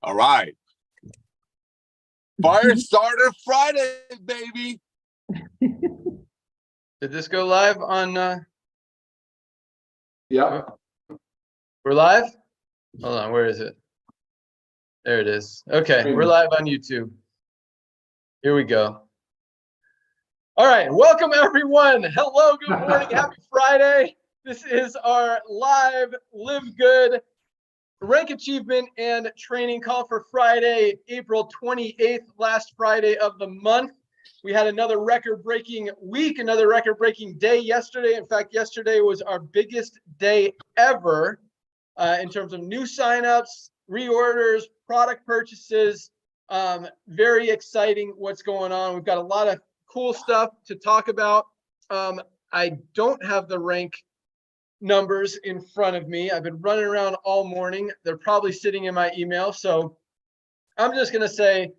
All right. Fire starter Friday, baby. Did this go live on? Yeah. We're live? Hold on, where is it? There it is. Okay, we're live on YouTube. Here we go. All right, welcome everyone. Hello, good morning, happy Friday. This is our live LiveGood rank achievement and training call for Friday, April 28th, last Friday of the month. We had another record-breaking week, another record-breaking day yesterday. In fact, yesterday was our biggest day ever in terms of new signups, reorders, product purchases. Very exciting what's going on. We've got a lot of cool stuff to talk about. I don't have the rank numbers in front of me. I've been running around all morning. They're probably sitting in my email. So I'm just going to say,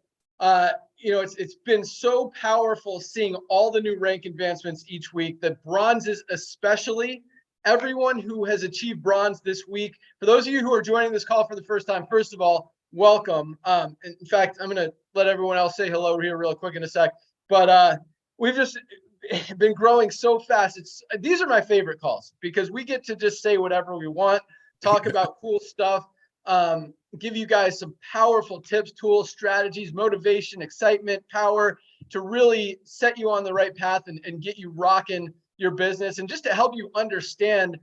it's been so powerful seeing all the new rank advancements each week, that bronzes especially. Everyone who has achieved bronze this week, for those of you who are joining this call for the first time, first of all, welcome. In fact, I'm going to let everyone else say hello here real quick in a sec. But we've just been growing so fast. These are my favorite calls because we get to just say whatever we want, talk about cool stuff, give you guys some powerful tips, tools, strategies, motivation, excitement, power to really set you on the right path and get you rocking your business, and just to help you understand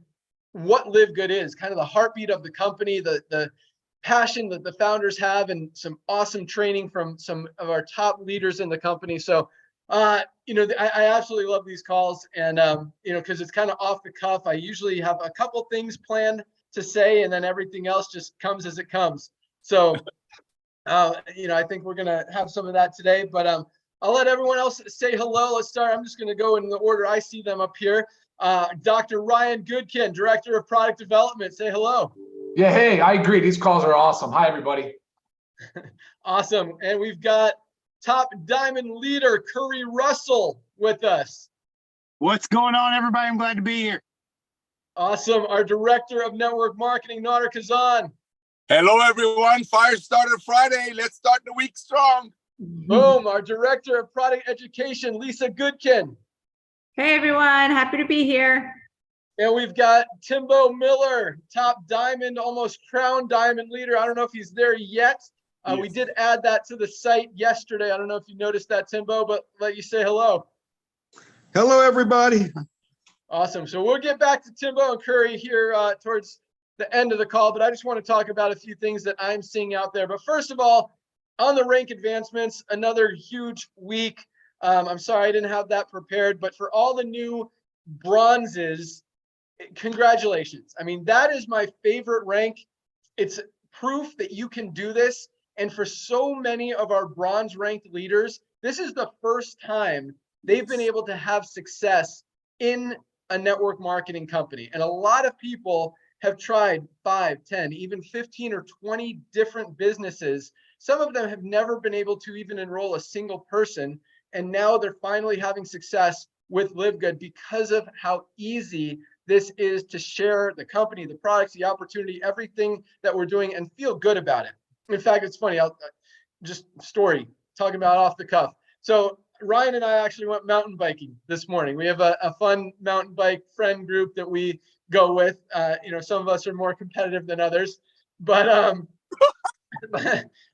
what LiveGood is, kind of the heartbeat of the company, the passion that the founders have, and some awesome training from some of our top leaders in the company. So I absolutely love these calls, and because it's kind of off the cuff. I usually have a couple things planned to say, and then everything else just comes as it comes. So I think we're gonna have some of that today, but I'll let everyone else say hello. Let's start. I'm just gonna go in the order I see them up here. Dr. Ryan Goodkin, Director of Product Development, say hello. Yeah, hey, I agree. These calls are awesome. Hi, everybody. Awesome. And we've got top diamond leader Curry Russell with us. What's going on, everybody? I'm glad to be here. Awesome. Our Director of Network Marketing, Nader Kazan. Hello, everyone. Fire starter Friday. Let's start the week strong. Boom. Our Director of Product Education, Lisa Goodkin. Hey, everyone. Happy to be here. And we've got Timbo Miller, top diamond, almost crown diamond leader. I don't know if he's there yet. Yes. We did add that to the site yesterday. I don't know if you noticed that, Timbo, but let you say hello. Hello, everybody. Awesome. So we'll get back to Timbo and Curry here towards the end of the call, but I just want to talk about a few things that I'm seeing out there. But first of all, on the rank advancements, another huge week. I'm sorry I didn't have that prepared, but for all the new bronzes, congratulations. I mean, that is my favorite rank. It's proof that you can do this. And for so many of our bronze ranked leaders, this is the first time they've been able to have success in a network marketing company. And a lot of people have tried 5, 10, even 15 or 20 different businesses. Some of them have never been able to even enroll a single person. And now they're finally having success with LiveGood because of how easy this is to share the company, the products, the opportunity, everything that we're doing, and feel good about it. In fact, it's funny, I'll just story talking about off the cuff. So Ryan and I actually went mountain biking this morning. We have a fun mountain bike friend group that we go with. Some of us are more competitive than others, but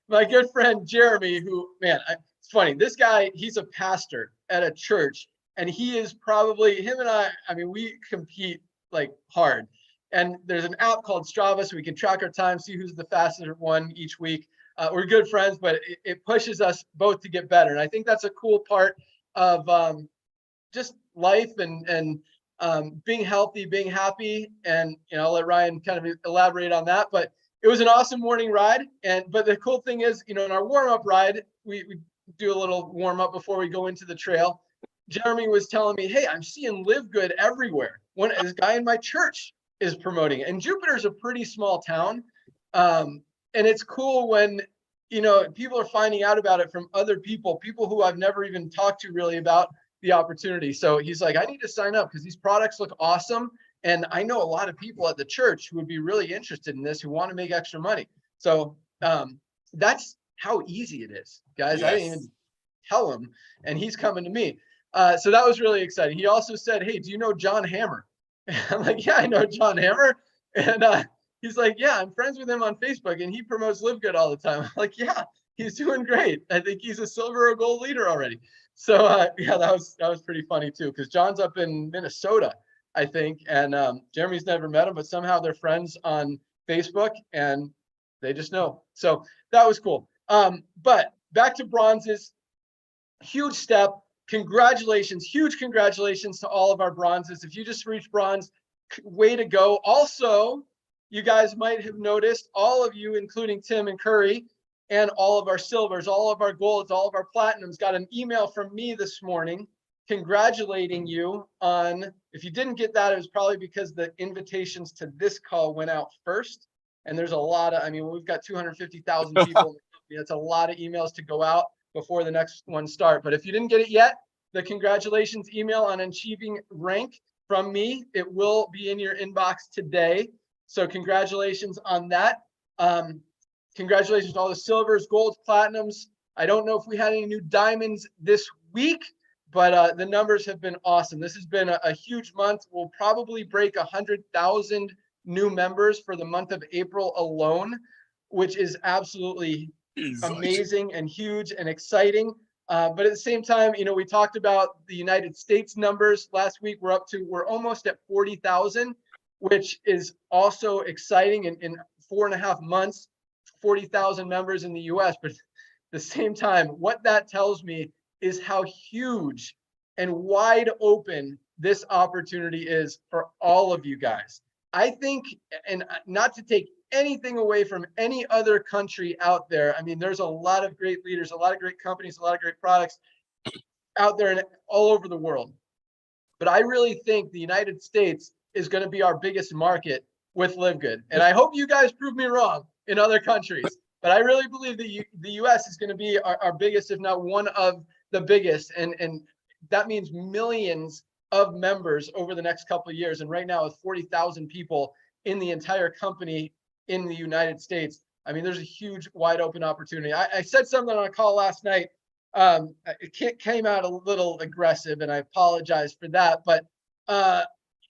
my good friend Jeremy, who, man, it's funny. This guy, he's a pastor at a church, and he is probably, him and I mean, we compete like hard. And there's an app called Strava, so we can track our time, see who's the fastest one each week. We're good friends, but it pushes us both to get better. And I think that's a cool part of just life and being healthy, being happy. And I'll let Ryan kind of elaborate on that. But it was an awesome morning ride. But the cool thing is, in our warm-up ride, we do a little warm-up before we go into the trail. Jeremy was telling me, hey, I'm seeing LiveGood everywhere. This guy in my church is promoting it. And Jupiter's a pretty small town. And it's cool when, people are finding out about it from other people who I've never even talked to really about the opportunity. So he's like, I need to sign up because these products look awesome. And I know a lot of people at the church who would be really interested in this, who want to make extra money. So that's how easy it is, guys. I didn't even tell him, and he's coming to me. So that was really exciting. He also said, "Hey, do you know John Hammer?" And I'm like, "Yeah, I know John Hammer." And he's like, "Yeah, I'm friends with him on Facebook, and he promotes LiveGood all the time." I'm like, "Yeah, he's doing great. I think he's a silver or gold leader already." So yeah, that was pretty funny too, because John's up in Minnesota, I think, and Jeremy's never met him, but somehow they're friends on Facebook, and they just know. So that was cool. But back to bronzes, huge step. Congratulations, huge congratulations to all of our bronzes. If you just reached bronze, way to go. Also, you guys might have noticed, all of you, including Tim and Curry, and all of our silvers, all of our golds, all of our platinums, got an email from me this morning congratulating you on, if you didn't get that, it was probably because the invitations to this call went out first. And there's a lot of, I mean, we've got 250,000 people in the company. That's a lot of emails to go out before the next one start. But if you didn't get it yet, the congratulations email on achieving rank from me, it will be in your inbox today. So congratulations on that. Congratulations to all the silvers, golds, platinums. I don't know if we had any new diamonds this week, but the numbers have been awesome. This has been a huge month. We'll probably break 100,000 new members for the month of April alone, which is absolutely amazing and huge and exciting. But at the same time, you know, we talked about the United States numbers last week. We're almost at 40,000, which is also exciting. In 4.5 months, 40,000 members in the US. But at the same time, what that tells me is how huge and wide open this opportunity is for all of you guys. I think, and not to take anything away from any other country out there. I mean, there's a lot of great leaders, a lot of great companies, a lot of great products out there and all over the world. But I really think the United States is going to be our biggest market with LiveGood. And I hope you guys prove me wrong in other countries. But I really believe that the US is going to be our biggest, if not one of the biggest. And that means millions of members over the next couple of years. And right now, with 40,000 people in the entire company in the United States, I mean, there's a huge, wide open opportunity. I said something on a call last night. It came out a little aggressive, and I apologize for that. But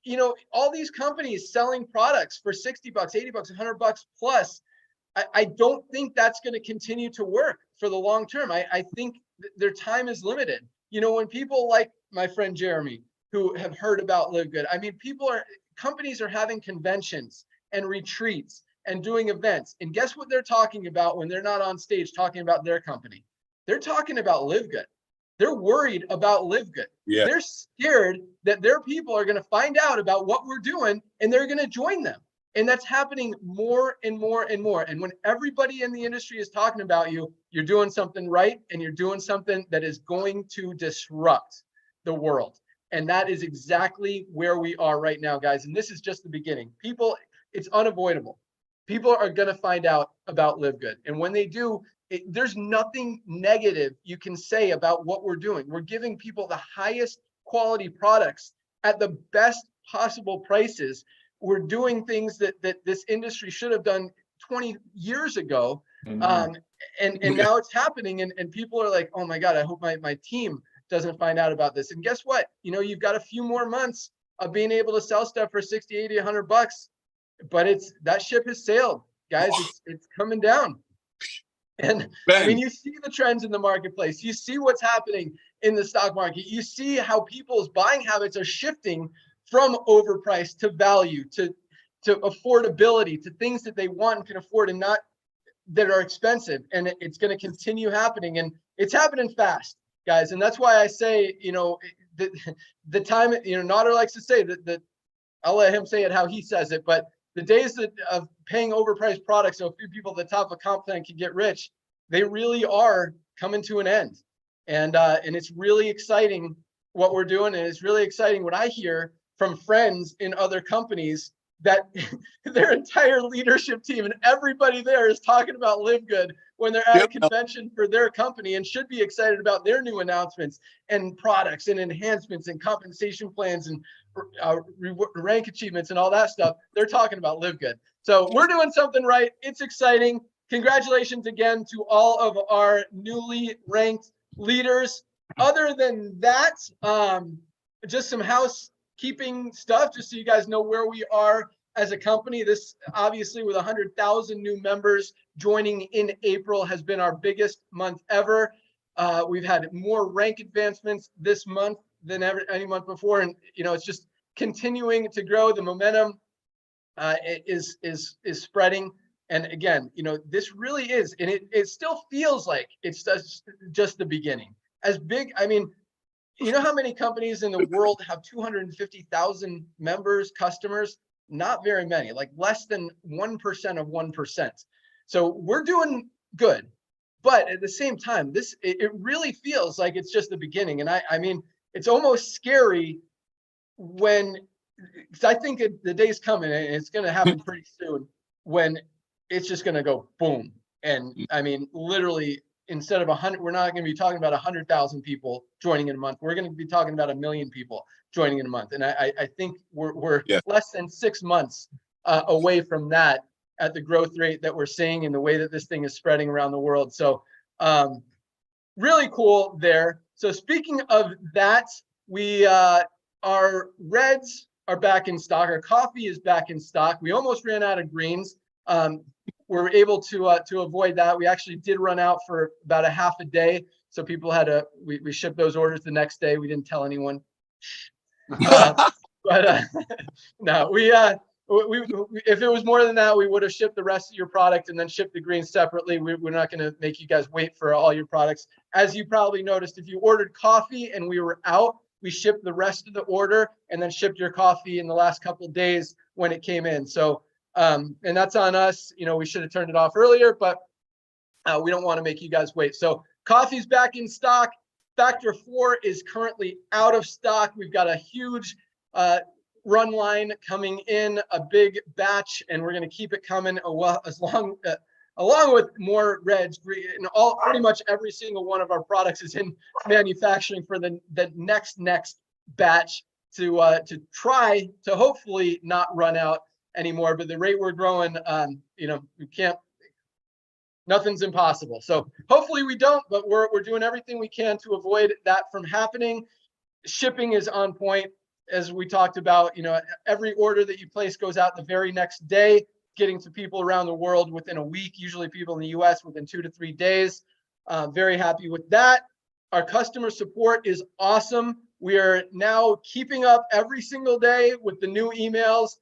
you know, all these companies selling products for 60 bucks, 80 bucks, 100 bucks plus, I don't think that's going to continue to work for the long term. I think their time is limited. You know, when people like my friend Jeremy, who have heard about LiveGood, I mean, companies are having conventions and retreats and doing events. And guess what they're talking about when they're not on stage talking about their company? They're talking about LiveGood. They're worried about LiveGood. Yeah. They're scared that their people are going to find out about what we're doing and they're going to join them. And that's happening more and more and more. And when everybody in the industry is talking about you, you're doing something right, and you're doing something that is going to disrupt the world. And that is exactly where we are right now, guys. And this is just the beginning. People, it's unavoidable. People are going to find out about LiveGood. And when they do, there's nothing negative you can say about what we're doing. We're giving people the highest quality products at the best possible prices. We're doing things that this industry should have done 20 years ago. And now it's happening. And people are like, oh my God, I hope my team doesn't find out about this. And guess what? You know, you've got a few more months of being able to sell stuff for 60, 80, 100 bucks. But that ship has sailed, guys. It's coming down. And I mean, you see the trends in the marketplace. You see what's happening in the stock market. You see how people's buying habits are shifting from overpriced to value, to affordability, to things that they want and can afford and not that are expensive. And it's going to continue happening. And it's happening fast, guys. And that's why I say, you know, the time, you know, Notter likes to say that I'll let him say it how he says it, but the days of paying overpriced products so a few people at the top of a comp plan can get rich, they really are coming to an end. And it's really exciting what we're doing. And it's really exciting what I hear from friends in other companies that their entire leadership team and everybody there is talking about LiveGood when they're at a convention for their company and should be excited about their new announcements and products and enhancements and compensation plans and rank achievements and all that stuff. They're talking about LiveGood. So we're doing something right. It's exciting. congratulations again to all of our newly ranked leaders. Other than that, just some housekeeping stuff, just so you guys know where we are as a company. This obviously with 100,000 new members joining in April has been our biggest month ever. We've had more rank advancements this month than any month before. And, it's just continuing to grow. The momentum is spreading. And again, this really is, and it still feels like it's just the beginning. As big, I mean, you know how many companies in the world have 250,000 members, customers? Not very many, like less than 1% of 1%. So we're doing good. But at the same time, it really feels like it's just the beginning. And I mean, it's almost scary because I think the day's coming, and it's going to happen pretty soon, when it's just going to go boom. And I mean, literally, instead of 100, we're not going to be talking about 100,000 people joining in a month. We're going to be talking about 1 million people joining in a month. And I think we're less than 6 months away from that, at the growth rate that we're seeing and the way that this thing is spreading around the world. So really cool there. So speaking of that, our reds are back in stock. Our coffee is back in stock. We almost ran out of greens. We're able to avoid that. We actually did run out for about a half a day. So people had we shipped those orders the next day. We didn't tell anyone. But no, if it was more than that, we would have shipped the rest of your product and then shipped the greens separately. We're not going to make you guys wait for all your products. As you probably noticed, if you ordered coffee and we were out, we shipped the rest of the order and then shipped your coffee in the last couple of days when it came in. So, and that's on us. We should have turned it off earlier, but we don't want to make you guys wait. So coffee's back in stock. Factor 4 is currently out of stock. We've got a huge run line coming in, a big batch, and we're going to keep it coming along with more reds. And pretty much every single one of our products is in manufacturing for the next batch to try to hopefully not run out anymore. But the rate we're growing, we can't. Nothing's impossible. So hopefully we don't, but we're doing everything we can to avoid that from happening. Shipping is on point. As we talked about, every order that you place goes out the very next day, getting to people around the world within a week, usually people in the US within 2 to 3 days. Very happy with that. Our customer support is awesome. We are now keeping up every single day with the new emails.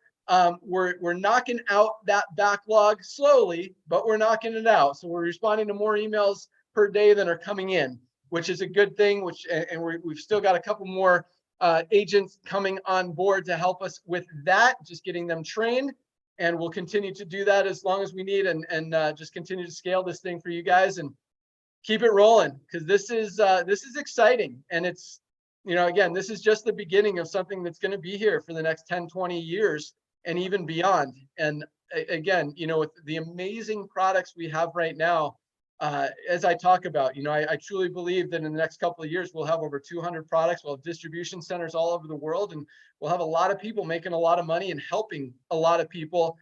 We're knocking out that backlog slowly, but we're knocking it out. So we're responding to more emails per day than are coming in, which is a good thing. And we've still got a couple more agents coming on board to help us with that, just getting them trained. And we'll continue to do that as long as we need, and just continue to scale this thing for you guys and keep it rolling, because this is exciting. And it's, again, this is just the beginning of something that's going to be here for the next 10, 20 years and even beyond. And again, with the amazing products we have right now, as I talk about, I truly believe that in the next couple of years, we'll have over 200 products. We'll have distribution centers all over the world, and we'll have a lot of people making a lot of money and helping a lot of people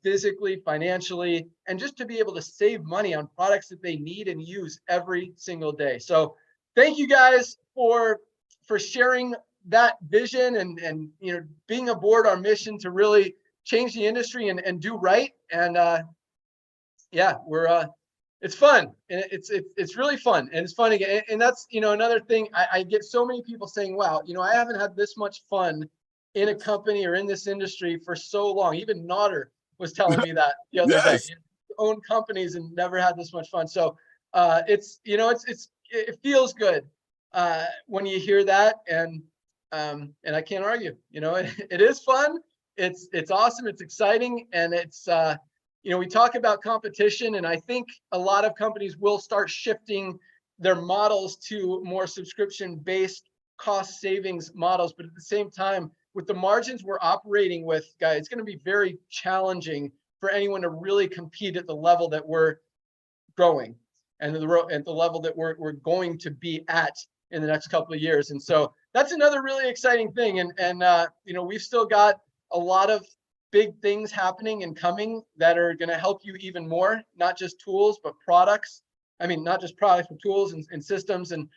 physically, financially, and just to be able to save money on products that they need and use every single day. So thank you guys for sharing that vision and being aboard our mission to really change the industry and do right. And yeah, it's fun, and it's really fun, and it's funny. And that's, another thing. I get so many people saying, wow, I haven't had this much fun in a company or in this industry for so long. Even Nodder was telling me that the other day. Own companies and never had this much fun. So it feels good when you hear that, and I can't argue. It is fun. It's awesome. It's exciting, and it's we talk about competition, and I think a lot of companies will start shifting their models to more subscription-based cost savings models. But at the same time, with the margins we're operating with, guys, it's going to be very challenging for anyone to really compete at the level that we're growing and at the level that we're going to be at in the next couple of years. And so that's another really exciting thing. And we've still got a lot of big things happening and coming that are going to help you even more, not just tools, but products. I mean, not just products, but tools and systems and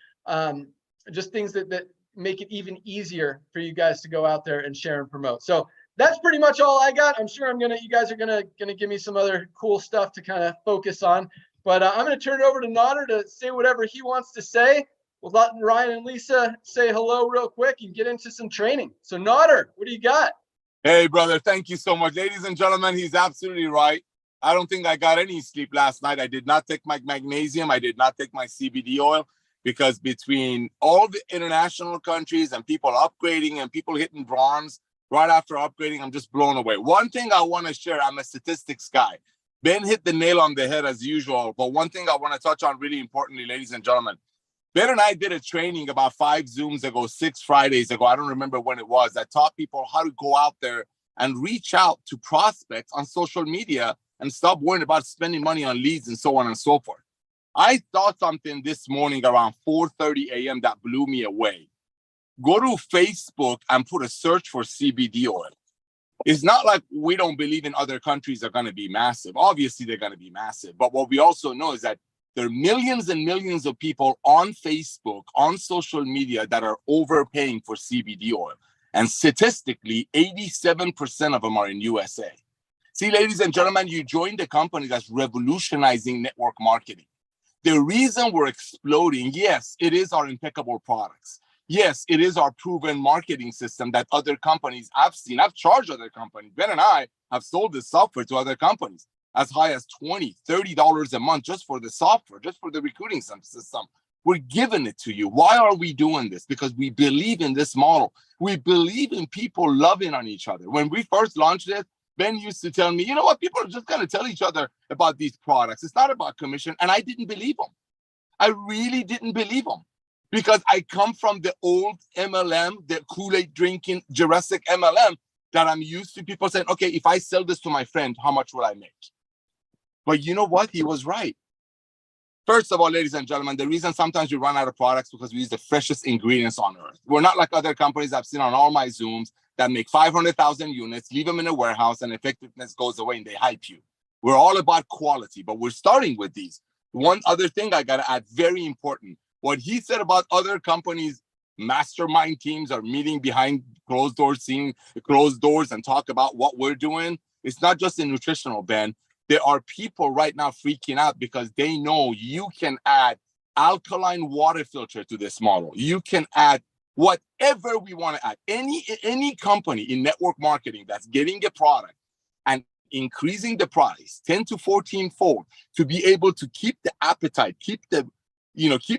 just things that make it even easier for you guys to go out there and share and promote. So that's pretty much all I got. I'm sure you guys are gonna give me some other cool stuff to kind of focus on. But I'm gonna turn it over to Nodder to say whatever he wants to say. We'll let Ryan and Lisa say hello real quick and get into some training. So Nodder, what do you got? Hey, brother, thank you so much. Ladies and gentlemen, he's absolutely right. I don't think I got any sleep last night. I did not take my magnesium. I did not take my CBD oil because between all the international countries and people upgrading and people hitting bronze right after upgrading, I'm just blown away. One thing I want to share, I'm a statistics guy. Ben hit the nail on the head as usual, but one thing I want to touch on really importantly, ladies and gentlemen, Ben and I did a training about 5 Zooms ago, 6 Fridays ago, I don't remember when it was, that taught people how to go out there and reach out to prospects on social media and stop worrying about spending money on leads and so on and so forth. I saw something this morning around 4:30 a.m. that blew me away. Go to Facebook and put a search for CBD oil. It's not like we don't believe in other countries are going to be massive. Obviously, they're going to be massive. But what we also know is that there are millions and millions of people on Facebook, on social media that are overpaying for CBD oil. And statistically, 87% of them are in USA. See, ladies and gentlemen, you joined a company that's revolutionizing network marketing. The reason we're exploding, yes, it is our impeccable products. Yes, it is our proven marketing system that other companies I've seen. I've charged other companies. Ben and I have sold this software to other companies as high as $20, $30 a month just for the software, just for the recruiting system. We're giving it to you. Why are we doing this? Because we believe in this model. We believe in people loving on each other. When we first launched it, Ben used to tell me, you know what, people are just going to tell each other about these products. It's not about commission. And I didn't believe him. I really didn't believe him because I come from the old MLM, the Kool-Aid drinking Jurassic MLM that I'm used to people saying, okay, if I sell this to my friend, how much will I make? But you know what? He was right. First of all, ladies and gentlemen, the reason sometimes we run out of products because we use the freshest ingredients on earth. We're not like other companies I've seen on all my Zooms that make 500,000 units, leave them in a warehouse, and effectiveness goes away and they hype you. We're all about quality, but we're starting with these. One other thing I got to add, very important. What he said about other companies, mastermind teams are meeting behind closed doors, seeing closed doors and talk about what we're doing. It's not just in nutritional, Ben. There are people right now freaking out because they know you can add alkaline water filter to this model. You can add whatever we want to add. Any company in network marketing that's getting a product and increasing the price 10 to 14 fold to be able to keep the appetite, keep the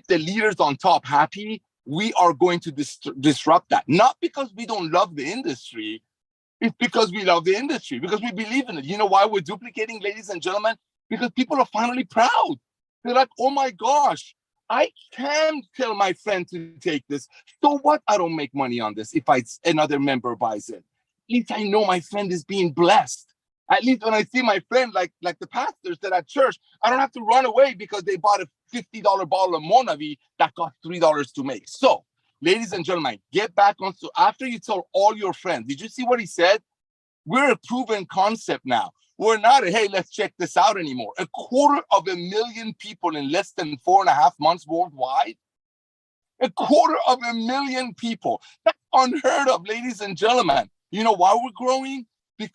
leaders on top happy, we are going to disrupt that. Not because we don't love the industry, it's because we love the industry, because we believe in it. You know why we're duplicating, ladies and gentlemen? Because people are finally proud. They're like, oh my gosh, I can tell my friend to take this. So what? I don't make money on this if another member buys it. At least I know my friend is being blessed. At least when I see my friend, like the pastors that at church, I don't have to run away because they bought a $50 bottle of Monavi that cost $3 to make. So, ladies and gentlemen, get back on. So after you tell all your friends, did you see what he said? We're a proven concept now. We're not a, hey, let's check this out anymore. 250,000 people in less than 4.5 months worldwide. 250,000 people. That's unheard of, ladies and gentlemen. You know why we're growing?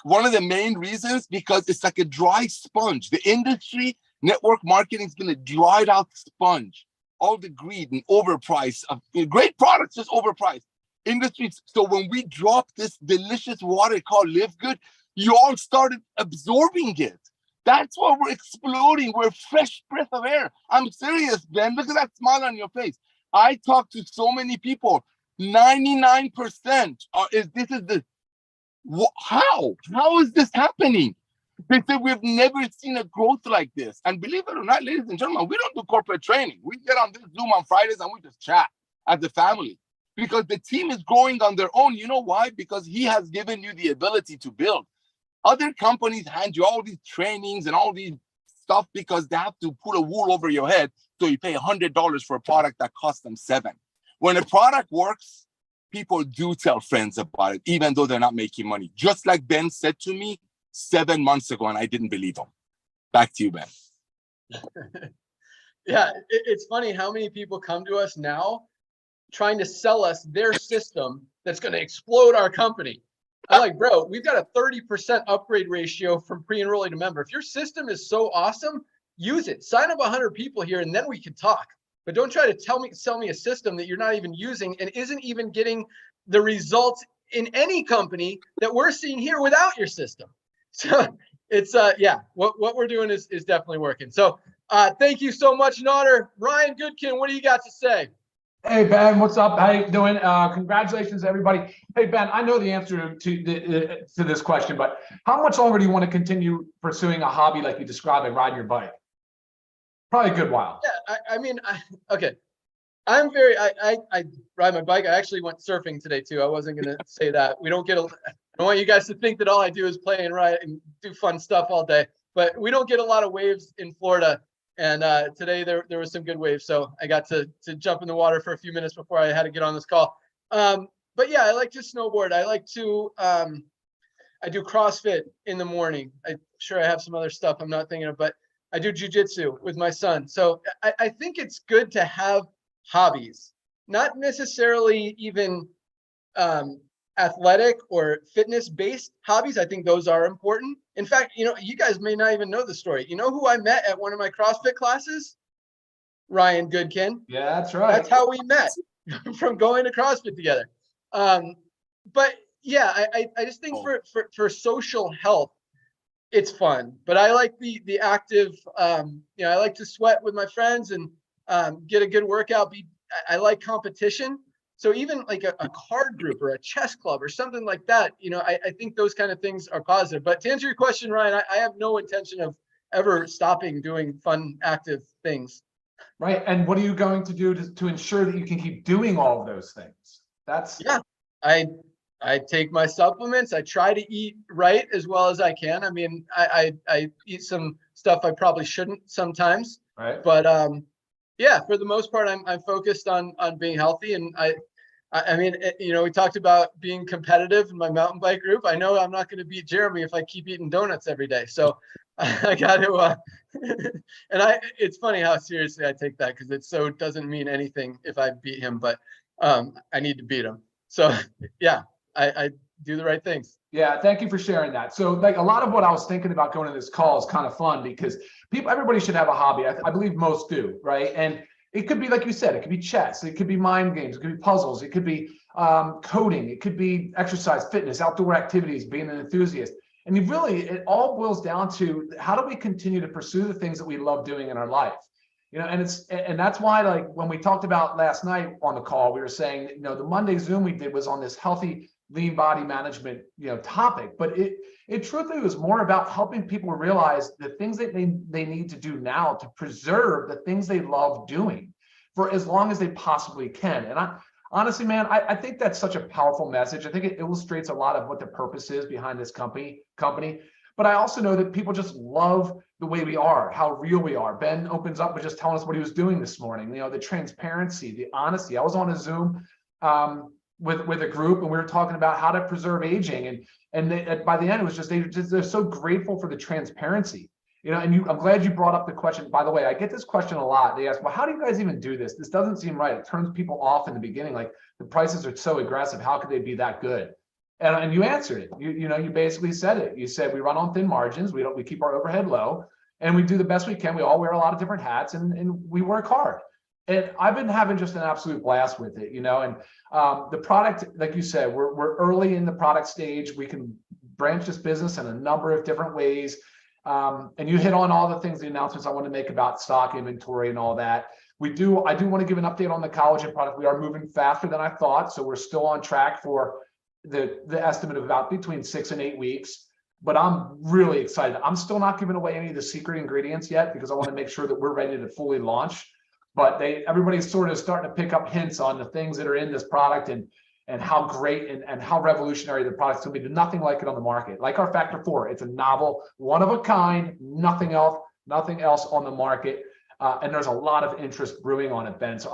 One of the main reasons, because it's like a dry sponge. The industry, network marketing is going to dry it out sponge. All the greed and overprice of great products, just overpriced. Industries. So when we drop this delicious water called LiveGood, you all started absorbing it. That's why we're exploding. We're a fresh breath of air. I'm serious, Ben. Look at that smile on your face. I talk to so many people. 99% how is this happening? They say we've never seen a growth like this. And believe it or not, ladies and gentlemen, we don't do corporate training. We get on this Zoom on Fridays and we just chat as a family because the team is growing on their own. You know why? Because he has given you the ability to build. Other companies hand you all these trainings and all these stuff because they have to put a wool over your head. So you pay $100 for a product that costs them $7. When a product works, people do tell friends about it, even though they're not making money. Just like Ben said to me 7 months ago, and I didn't believe him. Back to you, Ben. Yeah, it's funny how many people come to us now trying to sell us their system that's going to explode our company. I'm like, bro, we've got a 30% upgrade ratio from pre-enrolling to member. If your system is so awesome, use it. Sign up 100 people here, and then we can talk. But don't try to sell me a system that you're not even using and isn't even getting the results in any company that we're seeing here without your system. So it's yeah, what we're doing is definitely working. So thank you so much, Naughter. Ryan Goodkin, what do you got to say? Hey, Ben, what's up? How you doing? Congratulations, everybody. Hey, Ben, I know the answer to this question, but how much longer do you want to continue pursuing a hobby like you described, like riding your bike? Probably a good while. Yeah, I mean, okay. I'm very, I ride my bike. I actually went surfing today too. I wasn't going to say that. We don't get I don't want you guys to think that all I do is play and ride and do fun stuff all day, but we don't get a lot of waves in Florida. And today there was some good waves. So I got to jump in the water for a few minutes before I had to get on this call. But yeah, I like to snowboard. I like to, I do CrossFit in the morning. I'm sure I have some other stuff I'm not thinking of, but I do jujitsu with my son. So I think it's good to have hobbies, not necessarily even athletic or fitness based hobbies. I think those are important. In fact, you know, you guys may not even know the story. You know who I met at one of my CrossFit classes? Ryan Goodkin. Yeah, that's right. That's how we met from going to CrossFit together. But yeah, I just think for social health, it's fun. But I like the active, you know, I like to sweat with my friends and get a good workout. I like competition. So even like a card group or a chess club or something like that, you know, I think those kind of things are positive. But to answer your question, Ryan, I have no intention of ever stopping doing fun, active things. Right. And what are you going to do to ensure that you can keep doing all of those things? That's yeah. I take my supplements. I try to eat right as well as I can. I mean, I eat some stuff I probably shouldn't sometimes. right. But yeah, for the most part, I'm focused on being healthy. And I mean, you know, we talked about being competitive in my mountain bike group. I know I'm not going to beat Jeremy if I keep eating donuts every day. So I got to, and it's funny how seriously I take that because it so doesn't mean anything if I beat him, but I need to beat him. So yeah, I do the right things. Yeah, thank you for sharing that. So like a lot of what I was thinking about going to this call is kind of fun because everybody should have a hobby. I believe most do, right? And it could be, like you said, it could be chess, it could be mind games, it could be puzzles, it could be coding, it could be exercise, fitness, outdoor activities, being an enthusiast. And it all boils down to how do we continue to pursue the things that we love doing in our life? You know, and that's why, like when we talked about last night on the call, we were saying, you know, the Monday Zoom we did was on this healthy lean body management, you know, topic, but it truthfully was more about helping people realize the things that they need to do now to preserve the things they love doing for as long as they possibly can. And honestly, man, I think that's such a powerful message. I think it illustrates a lot of what the purpose is behind this company. But I also know that people just love the way we are, how real we are. Ben opens up with just telling us what he was doing this morning. You know, the transparency, the honesty. I was on a Zoom with a group, and we were talking about how to preserve aging, and by the end, it was just they're so grateful for the transparency. You know, and I'm glad you brought up the question. By the way, I get this question a lot. They ask, well, how do you guys even do this? This doesn't seem right. It turns people off in the beginning. Like the prices are so aggressive. How could they be that good? And you answered it. You know, you basically said it. You said we run on thin margins. We keep our overhead low, and we do the best we can. We all wear a lot of different hats, and we work hard. And I've been having just an absolute blast with it, you know. And the product, like you said, we're early in the product stage. We can branch this business in a number of different ways. And you hit on all the things, the announcements I want to make about stock inventory and all that. I do want to give an update on the collagen product. We are moving faster than I thought, so we're still on track for the estimate of about between 6 and 8 weeks. But I'm really excited. I'm still not giving away any of the secret ingredients yet because I want to make sure that we're ready to fully launch. But everybody's sort of starting to pick up hints on the things that are in this product and how great and how revolutionary the product's going to be. There's nothing like it on the market. Like our Factor 4, it's a novel, one of a kind, nothing else on the market. And there's a lot of interest brewing on it, Ben. So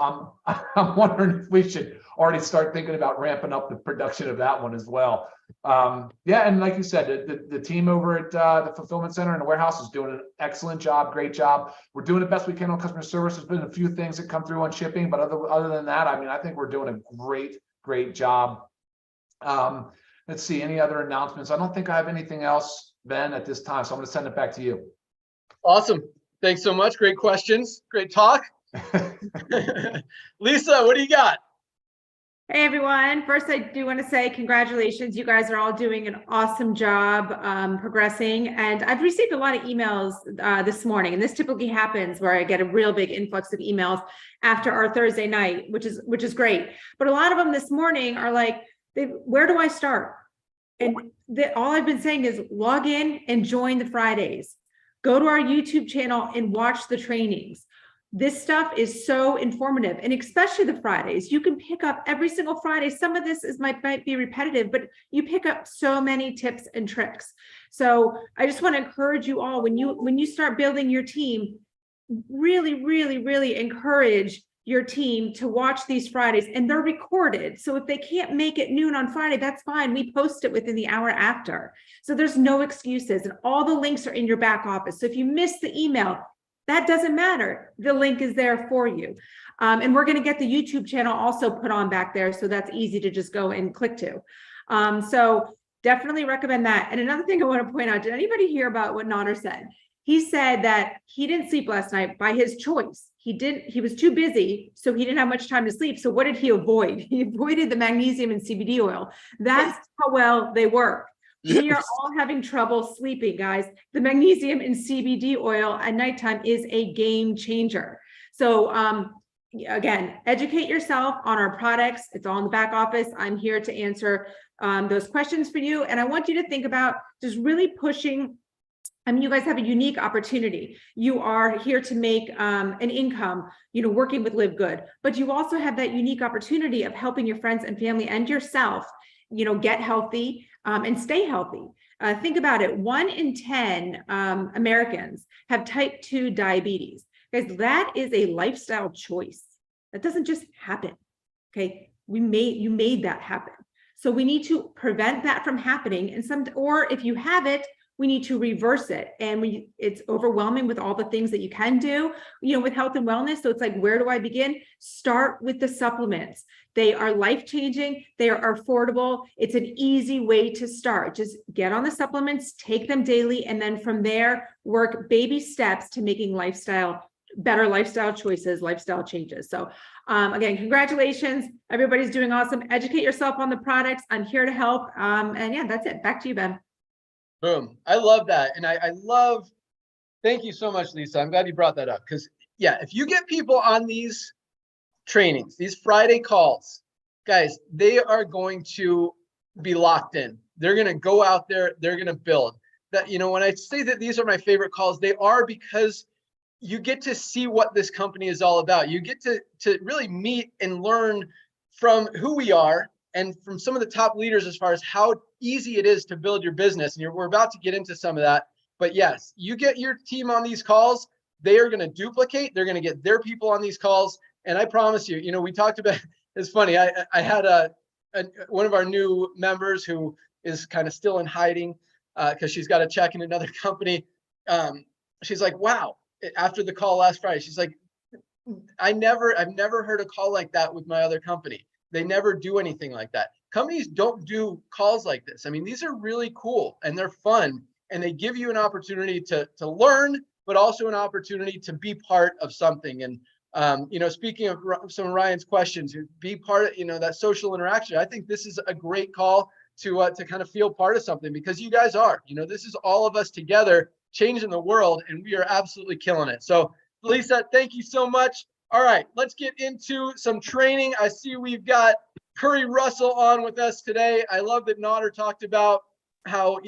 I'm wondering if we should already start thinking about ramping up the production of that one as well. Yeah, and like you said, the team over at the fulfillment center and the warehouse is doing an excellent job, great job. We're doing the best we can on customer service. There's been a few things that come through on shipping, but other than that, I mean, I think we're doing a great job. Let's see, any other announcements? I don't think I have anything else, Ben, at this time, so I'm going to send it back to you. Awesome. Thanks so much. Great questions. Great talk. Lisa, what do you got? Hey, everyone. First, I do want to say congratulations. You guys are all doing an awesome job progressing. And I've received a lot of emails this morning. And this typically happens where I get a real big influx of emails after our Thursday night, which is great. But a lot of them this morning are like, where do I start? And all I've been saying is log in and join the Fridays. Go to our YouTube channel and watch the trainings. This stuff is so informative, and especially the Fridays. You can pick up every single Friday. Some of this might be repetitive, but you pick up so many tips and tricks. So I just want to encourage you all, when you start building your team, really encourage your team to watch these Fridays, and they're recorded. So if they can't make it noon on Friday, that's fine. We post it within the hour after. So there's no excuses, and all the links are in your back office. So if you miss the email, that doesn't matter. The link is there for you. And we're going to get the YouTube channel also put on back there. So that's easy to just go and click to. So definitely recommend that. And another thing I want to point out, did anybody hear about what Nader said? He said that he didn't sleep last night by his choice. He was too busy, so he didn't have much time to sleep. So what did he avoid? He avoided the magnesium and CBD oil. That's how well they work. Yes. We are all having trouble sleeping, guys. The magnesium and CBD oil at nighttime is a game changer. So again, educate yourself on our products. It's all in the back office. I'm here to answer those questions for you. And I want you to think about just really pushing. I mean, you guys have a unique opportunity. You are here to make an income, working with LiveGood, but you also have that unique opportunity of helping your friends and family and yourself, get healthy and stay healthy. Think about it. 1 in 10 Americans have type 2 diabetes. Guys, that is a lifestyle choice. That doesn't just happen. Okay. You made that happen. So we need to prevent that from happening. Or if you have it, we need to reverse it. And it's overwhelming with all the things that you can do, with health and wellness. So it's like, where do I begin? Start with the supplements. They are life-changing. They are affordable. It's an easy way to start. Just get on the supplements, take them daily, and then from there, work baby steps to making better lifestyle choices, lifestyle changes. So again, congratulations. Everybody's doing awesome. Educate yourself on the products. I'm here to help. And yeah, that's it. Back to you, Ben. Boom. I love that. And I love, thank you so much, Lisa. I'm glad you brought that up, because yeah, if you get people on these trainings, these Friday calls, guys, they are going to be locked in. They're going to go out there. They're going to build that. When I say that these are my favorite calls, they are because you get to see what this company is all about. You get to really meet and learn from who we are and from some of the top leaders as far as how easy it is to build your business. And we're about to get into some of that. But yes, you get your team on these calls, they are going to duplicate. They're going to get their people on these calls. And I promise you, we talked about, it's funny. I had one of our new members who is kind of still in hiding because she's got a check in another company. She's like, wow, after the call last Friday, she's like, I've never heard a call like that with my other company. They never do anything like that. Companies don't do calls like this. I mean, these are really cool and they're fun, and they give you an opportunity to learn, but also an opportunity to be part of something. And speaking of some of Ryan's questions, be part of that social interaction. I think this is a great call to kind of feel part of something, because you guys are. This is all of us together changing the world, and we are absolutely killing it. So, Lisa, thank you so much. All right, let's get into some training. I see we've got Curry Russell on with us today. I love that Nader talked about how,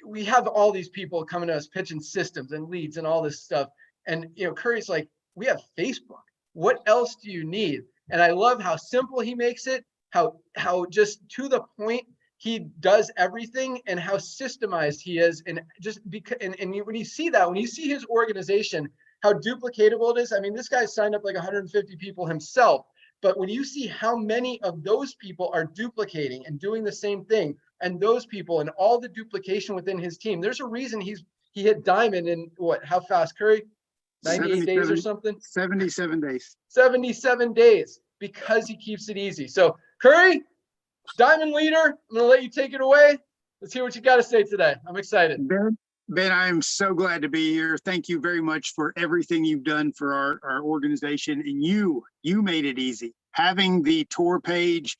we have all these people coming to us pitching systems and leads and all this stuff. And, Curry's like, we have Facebook. What else do you need? And I love how simple he makes it, how just to the point he does everything, and how systemized he is. And just because, and when you see that, when you see his organization, how duplicatable it is. I mean, this guy signed up like 150 people himself, but when you see how many of those people are duplicating and doing the same thing, and those people and all the duplication within his team, there's a reason he hit diamond in what, how fast, Curry? 98 days or something? 77 days. 77 days, because he keeps it easy. So Curry, diamond leader, I'm gonna let you take it away. Let's hear what you got to say today. I'm excited. Ben, I am so glad to be here. Thank you very much for everything you've done for our organization. And you made it easy. Having the tour page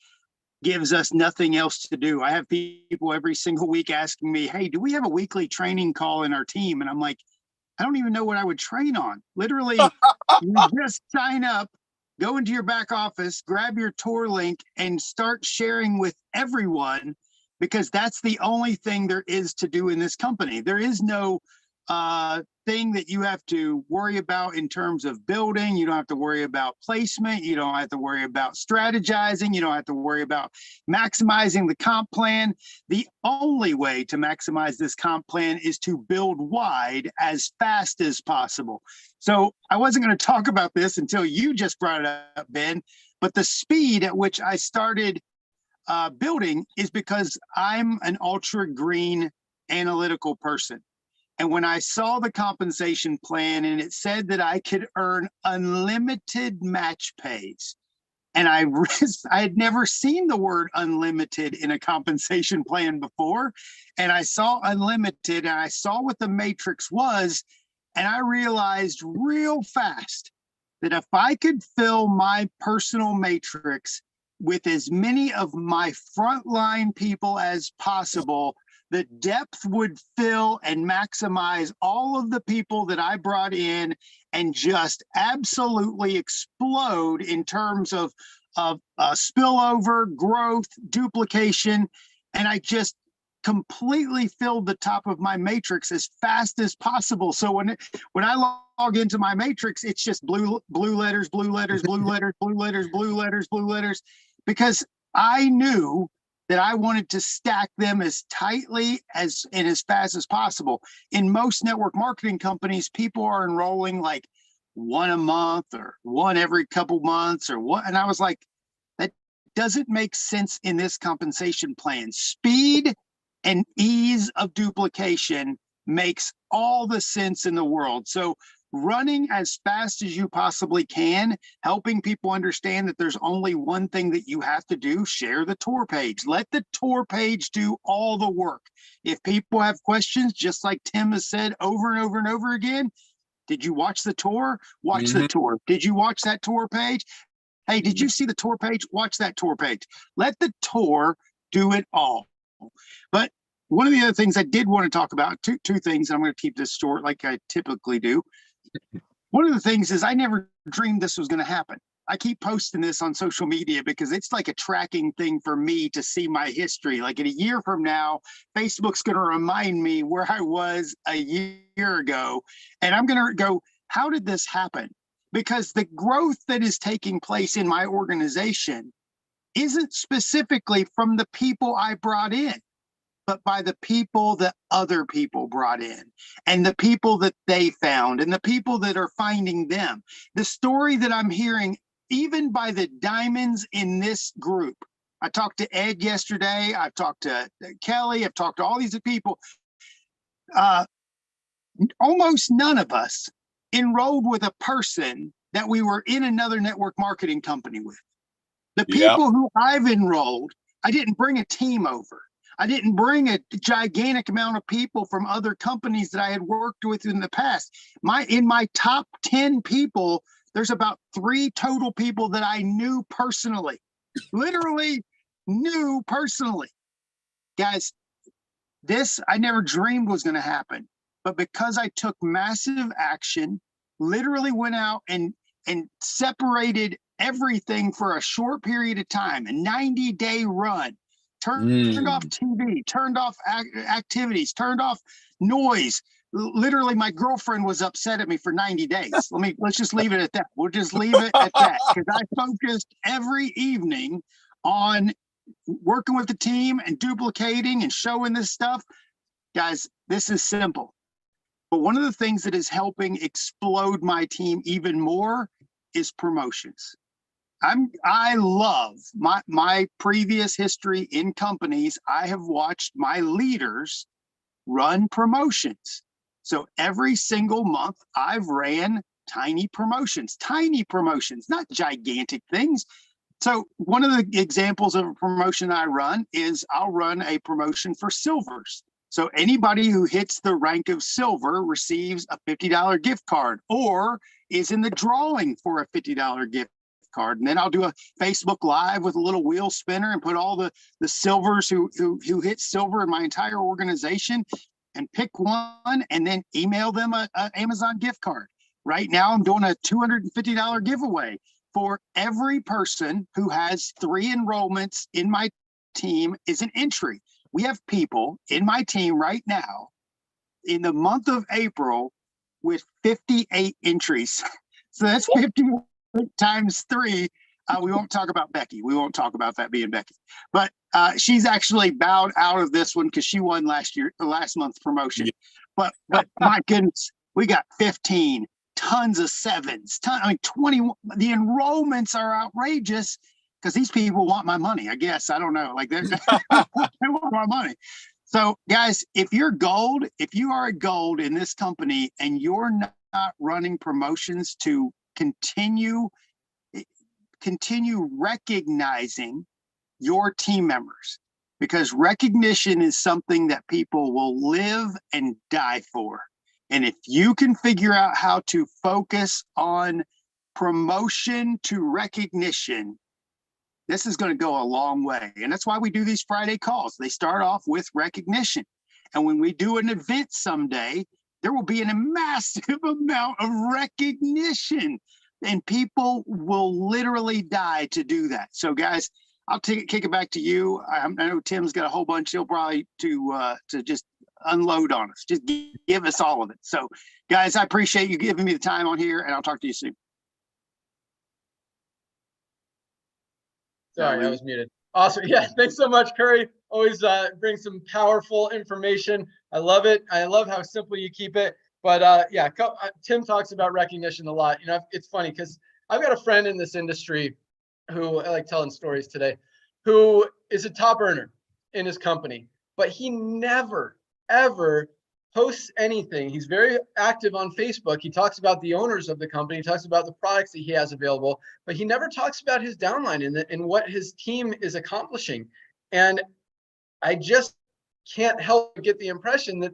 gives us nothing else to do. I have people every single week asking me, hey, do we have a weekly training call in our team? And I'm like, I don't even know what I would train on. Literally, you just sign up, go into your back office, grab your tour link, and start sharing with everyone, because that's the only thing there is to do in this company. There is no thing that you have to worry about in terms of building. You don't have to worry about placement. You don't have to worry about strategizing. You don't have to worry about maximizing the comp plan. The only way to maximize this comp plan is to build wide as fast as possible. So I wasn't going to talk about this until you just brought it up, Ben, but the speed at which I started building is because I'm an ultra green analytical person. And when I saw the compensation plan and it said that I could earn unlimited match pays, and I had never seen the word unlimited in a compensation plan before, and I saw unlimited and I saw what the matrix was, and I realized real fast that if I could fill my personal matrix with as many of my frontline people as possible, the depth would fill and maximize all of the people that I brought in and just absolutely explode in terms of spillover, growth, duplication. And I just completely filled the top of my matrix as fast as possible. So when I log into my matrix, it's just blue letters, blue letters, blue letters, blue letters, blue letters, blue letters, because I knew that I wanted to stack them as tightly and as fast as possible. In most network marketing companies, people are enrolling like one a month or one every couple months or what. And I was like, that doesn't make sense in this compensation plan. Speed and ease of duplication makes all the sense in the world. So running as fast as you possibly can, helping people understand that there's only one thing that you have to do: share the tour page. Let the tour page do all the work. If people have questions, just like Tim has said over and over and over again, did you watch the tour? Watch the tour. Did you watch that tour page? Hey, did you see the tour page? Watch that tour page. Let the tour do it all. But one of the other things I did want to talk about, two things, I'm going to keep this short like I typically do. One of the things is I never dreamed this was going to happen. I keep posting this on social media because it's like a tracking thing for me to see my history. Like in a year from now, Facebook's going to remind me where I was a year ago. And I'm going to go, how did this happen? Because the growth that is taking place in my organization isn't specifically from the people I brought in, but by the people that other people brought in and the people that they found and the people that are finding them. The story that I'm hearing, even by the diamonds in this group. I talked to Ed yesterday. I've talked to Kelly. I've talked to all these people. Almost none of us enrolled with a person that we were in another network marketing company with. The people who I've enrolled, I didn't bring a team over. I didn't bring a gigantic amount of people from other companies that I had worked with in the past. In my top 10 people, there's about 3 total people that I knew personally, literally knew personally. Guys, this I never dreamed was going to happen, but because I took massive action, literally went out and separated everything for a short period of time, a 90-day run, turned off TV, turned off activities, turned off noise. Literally, my girlfriend was upset at me for 90 days. Let's just leave it at that. We'll just leave it at that, because I focused every evening on working with the team and duplicating and showing this stuff. Guys, this is simple. But one of the things that is helping explode my team even more is promotions. I love my previous history in companies. I have watched my leaders run promotions. So every single month I've ran tiny promotions, not gigantic things. So one of the examples of a promotion I run is I'll run a promotion for silvers. So anybody who hits the rank of silver receives a $50 gift card or is in the drawing for a $50 gift card. And then I'll do a Facebook Live with a little wheel spinner and put all the silvers who hit silver in my entire organization and pick one and then email them a Amazon gift card. Right now I'm doing a $250 giveaway for every person who has 3 enrollments in my team is an entry. We have people in my team right now in the month of April with 58 entries. So that's 50 times 3. We won't talk about Becky. We won't talk about that being Becky. But she's actually bowed out of this one because she won last month's promotion. But my goodness, we got 15, tons of 7s, 20. The enrollments are outrageous because these people want my money. I guess I don't know. Like they want my money. So guys, if you're gold, if you are a gold in this company and you're not running promotions to continue recognizing your team members, because recognition is something that people will live and die for. And if you can figure out how to focus on promotion to recognition, this is going to go a long way. And that's why we do these Friday calls. They start off with recognition. And when we do an event someday, there will be a massive amount of recognition. And people will literally die to do that. So guys, I'll kick it back to you. I know Tim's got a whole bunch. He'll probably to just unload on us. Just give us all of it. So guys, I appreciate you giving me the time on here, and I'll talk to you soon. Sorry, I was muted. Awesome. Yeah, thanks so much, Curry. Always bring some powerful information. I love it. I love how simple you keep it. But yeah, Tim talks about recognition a lot. You know, it's funny because I've got a friend in this industry who I like telling stories today, who is a top earner in his company, but he never, ever posts anything. He's very active on Facebook. He talks about the owners of the company. He talks about the products that he has available, but he never talks about his downline and what his team is accomplishing. And I just can't help but get the impression that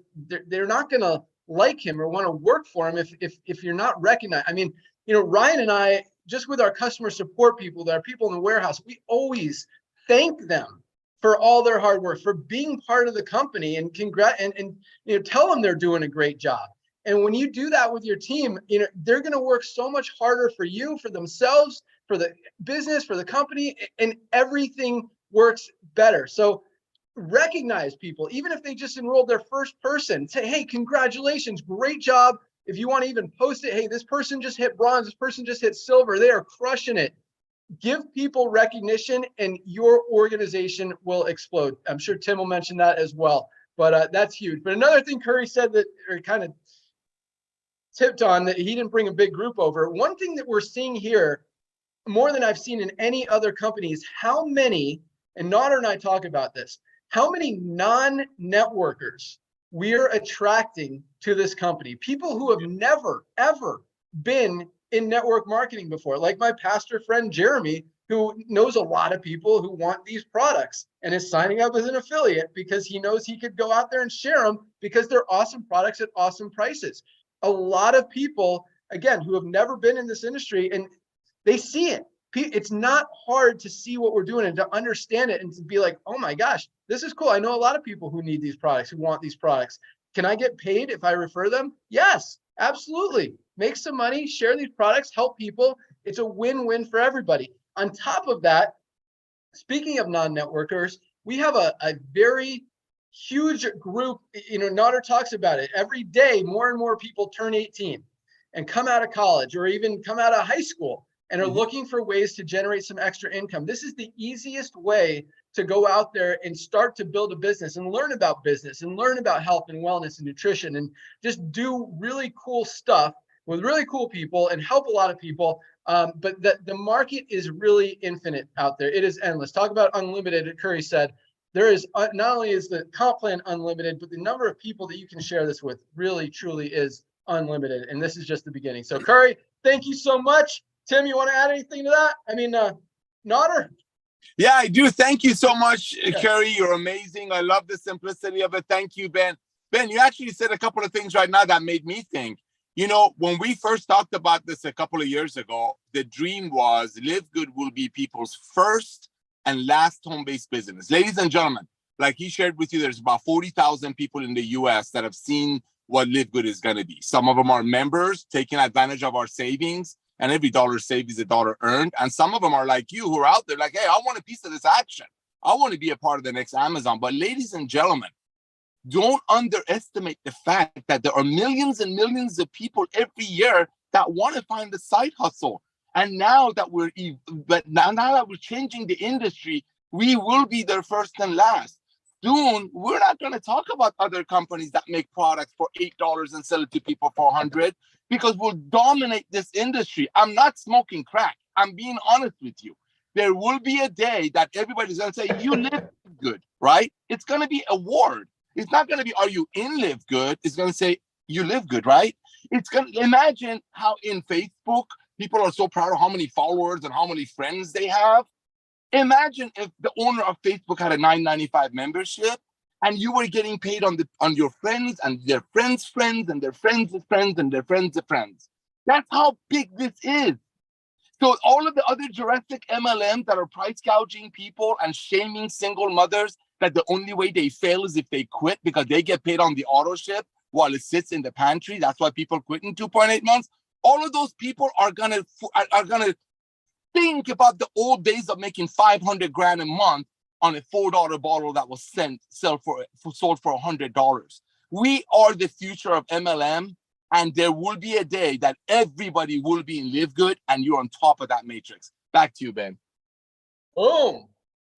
they're not going to like him or want to work for him if you're not recognized. I mean, you know, Ryan and I, just with our customer support people, our people in the warehouse, we always thank them for all their hard work, for being part of the company, and you know, tell them they're doing a great job. And when you do that with your team, you know, they're going to work so much harder for you, for themselves, for the business, for the company, and everything works better. So recognize people, even if they just enrolled their first person. Say, hey, congratulations, great job. If you want to even post it, hey, this person just hit bronze, this person just hit silver, they are crushing it. Give people recognition and your organization will explode. I'm sure Tim will mention that as well, but that's huge. But another thing Curry said that, or kind of tipped on, that he didn't bring a big group over. One thing that we're seeing here, more than I've seen in any other company, is how many, and Nader and I talk about this, how many non-networkers we're attracting to this company. People who have never, ever been in network marketing before, like my pastor friend Jeremy, who knows a lot of people who want these products and is signing up as an affiliate because he knows he could go out there and share them because they're awesome products at awesome prices. A lot of people, again, who have never been in this industry, and they see it. It's not hard to see what we're doing and to understand it and to be like, oh my gosh, this is cool. I know a lot of people who need these products, who want these products. Can I get paid if I refer them? Yes, absolutely. Make some money, share these products, help people. It's a win-win for everybody. On top of that, speaking of non-networkers, we have a very huge group. You know, Nader talks about it. Every day, more and more people turn 18 and come out of college or even come out of high school. and are looking for ways to generate some extra income. This is the easiest way to go out there and start to build a business and learn about business and learn about health and wellness and nutrition and just do really cool stuff with really cool people and help a lot of people. But the market is really infinite out there. It is endless. Talk about unlimited. Curry said there is not only is the comp plan unlimited, but the number of people that you can share this with really, truly is unlimited. And this is just the beginning. So Curry, thank you so much. Tim, you want to add anything to that? I mean, Nodder? Yeah, I do. Thank you so much, Curry. You're amazing. I love the simplicity of it. Thank you, Ben. Ben, you actually said a couple of things right now that made me think. You know, when we first talked about this a couple of years ago, the dream was LiveGood will be people's first and last home-based business. Ladies and gentlemen, like he shared with you, there's about 40,000 people in the US that have seen what LiveGood is going to be. Some of them are members taking advantage of our savings, and every dollar saved is a dollar earned. And some of them are like you, who are out there like, hey, I want a piece of this action. I want to be a part of the next Amazon. But ladies and gentlemen, don't underestimate the fact that there are millions and millions of people every year that want to find the side hustle. And now that we're changing the industry, we will be their first and last. Soon, we're not going to talk about other companies that make products for $8 and sell it to people for $100, because we'll dominate this industry. I'm not smoking crack. I'm being honest with you. There will be a day that everybody's going to say, you live good, right? It's going to be a award. It's not going to be, are you in Live Good? It's going to say, you live good, right? It's going to imagine how in Facebook, people are so proud of how many followers and how many friends they have. Imagine if the owner of Facebook had a $9.95 membership and you were getting paid on your friends and their friends' friends and their friends' friends and their friends' friends. That's how big this is. So all of the other Jurassic MLMs that are price gouging people and shaming single mothers that the only way they fail is if they quit because they get paid on the auto ship while it sits in the pantry. That's why people quit in 2.8 months. All of those people are gonna think about the old days of making $500,000 a month on a $4 bottle that was sold for $100. We are the future of MLM, and there will be a day that everybody will be in Live Good, and you're on top of that matrix. Back to you, Ben. Boom.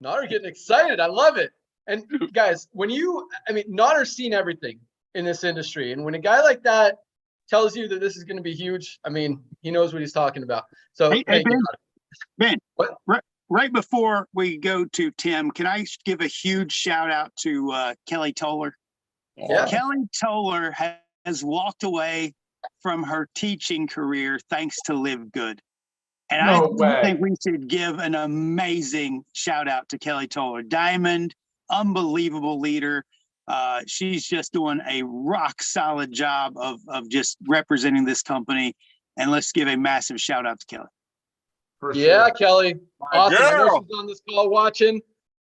Nodder getting excited. I love it. And guys, Nodder's seen everything in this industry. And when a guy like that tells you that this is going to be huge, I mean, he knows what he's talking about. So hey, Ben, what? Right before we go to Tim, can I give a huge shout out to Kelly Toller? Yeah. Kelly Toller has walked away from her teaching career thanks to Live Good. And I think we should give an amazing shout out to Kelly Toller. Diamond, unbelievable leader. She's just doing a rock solid job of just representing this company. And let's give a massive shout out to Kelly. Yeah, Kelly. Awesome. I know she's on this call watching,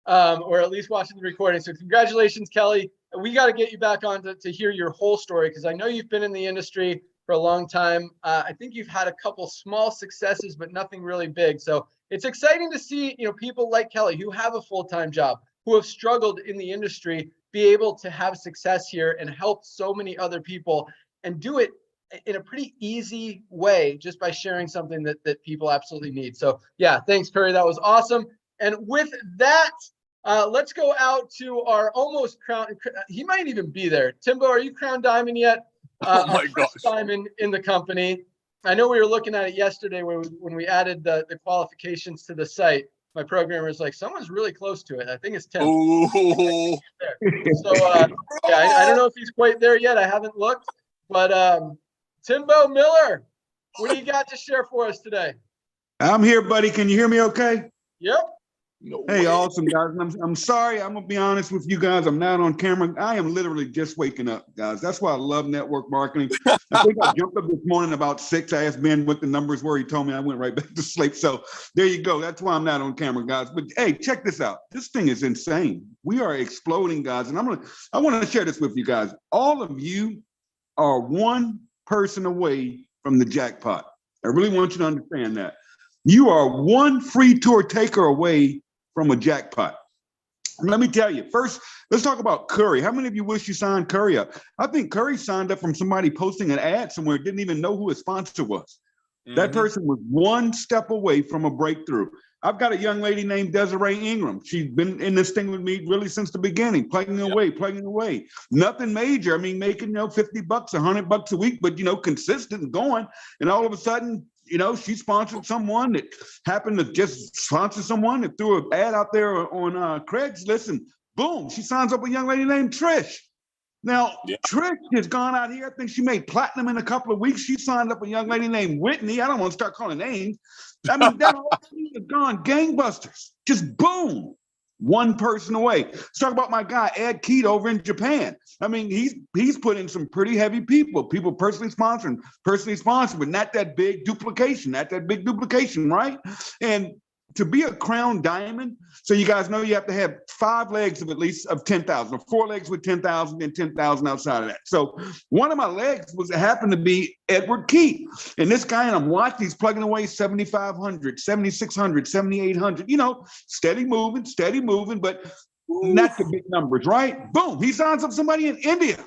or at least watching the recording. So congratulations, Kelly. We got to get you back on to hear your whole story, because I know you've been in the industry for a long time. I think you've had a couple small successes, but nothing really big. So it's exciting to see, people like Kelly who have a full-time job, who have struggled in the industry, be able to have success here and help so many other people, and do it in a pretty easy way just by sharing something that people absolutely need. So yeah, thanks, Curry. That was awesome. And with that, let's go out to our almost crown. He might even be there. Timbo, are you crown diamond yet? Oh my gosh. Diamond in the company. I know we were looking at it yesterday when we added the qualifications to the site. My programmer is like, someone's really close to it. I think it's Tim. Ooh. So yeah, I don't know if he's quite there yet. I haven't looked, but Timbo Miller, what do you got to share for us today? I'm here, buddy. Can you hear me okay? Yep. No Hey, way. awesome, guys. I'm sorry. I'm going to be honest with you guys. I'm not on camera. I am literally just waking up, guys. That's why I love network marketing. I think I jumped up this morning about 6. I asked Ben what the numbers were. He told me. I went right back to sleep. So there you go. That's why I'm not on camera, guys. But hey, check this out. This thing is insane. We are exploding, guys. And I want to share this with you guys. All of you are one person away from the jackpot. I really want you to understand that. You are one free tour taker away from a jackpot. Let me tell you, first, let's talk about Curry. How many of you wish you signed Curry up? I think Curry signed up from somebody posting an ad somewhere, didn't even know who his sponsor was. That person was one step away from a breakthrough. I've got a young lady named Desiree Ingram. She's been in this thing with me really since the beginning, plugging away. Nothing major. I mean, making, $50, $100 a week, but, consistent and going. And all of a sudden, she sponsored someone that happened to just sponsor someone that threw an ad out there on Craigslist, and boom, she signs up a young lady named Trish. Now, Trish has gone out here. I think she made platinum in a couple of weeks. She signed up a young lady named Whitney. I don't want to start calling names. I mean, that whole thing has gone gangbusters. Just boom, one person away. Let's talk about my guy, Ed Keat, over in Japan. I mean, he's put in some pretty heavy people personally sponsored, but not that big duplication, right? And to be a crown diamond, so you guys know you have to have 5 legs of at least of 10,000, or 4 legs with 10,000 and 10,000 outside of that. So one of my legs happened to be Edward Keat. And this guy, and I'm watching, he's plugging away 7,500, 7,600, 7,800, steady moving, but not the big numbers, right? Boom, he signs up somebody in India.